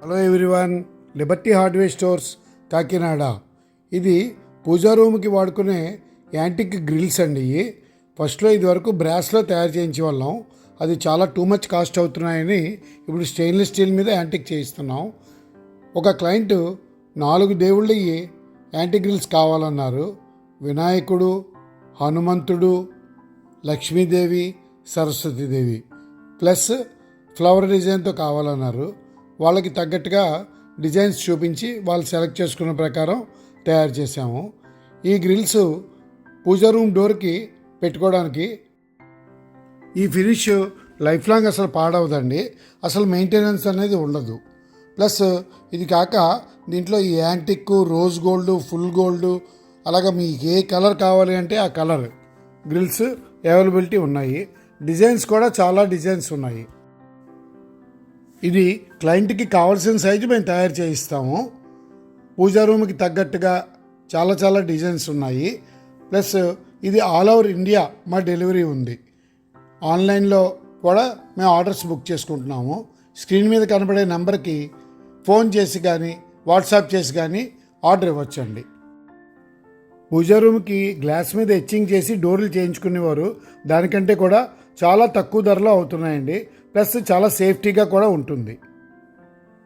Hello everyone, Liberty hardware stores Kakinada. ఇది పూజా రూమ్కి వాడుకునే యాంటిక్ గ్రిల్స్ అండి. ఇవి ఫస్ట్లో ఇది వరకు బ్రాస్లో తయారు చేయించే వాళ్ళం. అది చాలా టూ మచ్ కాస్ట్ అవుతున్నాయని ఇప్పుడు స్టెయిన్లెస్ స్టీల్ మీద యాంటిక్ చేయిస్తున్నాం. ఒక క్లయింట్ 4 దేవుళ్ళు యాంటిక్ గ్రిల్స్ కావాలన్నారు. వినాయకుడు, హనుమంతుడు, లక్ష్మీదేవి, సరస్వతీదేవి ప్లస్ ఫ్లవర్ డిజైన్తో కావాలన్నారు. వాళ్ళకి తగ్గట్టుగా డిజైన్స్ చూపించి వాళ్ళు సెలెక్ట్ చేసుకున్న ప్రకారం తయారు చేసాము. ఈ గ్రిల్స్ పూజా రూమ్ డోర్కి పెట్టుకోవడానికి ఈ ఫినిష్ లైఫ్ లాంగ్ అసలు పాడవదండి. అసలు మెయింటెనెన్స్ అనేది ఉండదు. ప్లస్ ఇది కాక దీంట్లో ఈ antique, rose gold, full gold అలాగా మీకు ఏ కలర్ కావాలి అంటే ఆ కలర్ గ్రిల్స్ అవైలబిలిటీ ఉన్నాయి. డిజైన్స్ కూడా చాలా డిజైన్స్ ఉన్నాయి. ఇది క్లయింట్కి కావాల్సిన సైజు మేము తయారు చేయిస్తాము. పూజా రూమ్కి తగ్గట్టుగా చాలా డిజైన్స్ ఉన్నాయి. ప్లస్ ఇది ఆల్ ఓవర్ ఇండియా మా డెలివరీ ఉంది. ఆన్లైన్లో కూడా మేము ఆర్డర్స్ బుక్ చేసుకుంటున్నాము. స్క్రీన్ మీద కనబడే నెంబర్కి ఫోన్ చేసి కానీ వాట్సాప్ చేసి కానీ ఆర్డర్ ఇవ్వచ్చండి. పూజా రూమ్కి గ్లాస్ మీద ఎచ్చింగ్ చేసి డోర్లు చేయించుకునేవారు దానికంటే కూడా చాలా తక్కువ ధరలో అవుతున్నాయండి. ప్లస్ చాలా సేఫ్టీగా కూడా ఉంటుంది.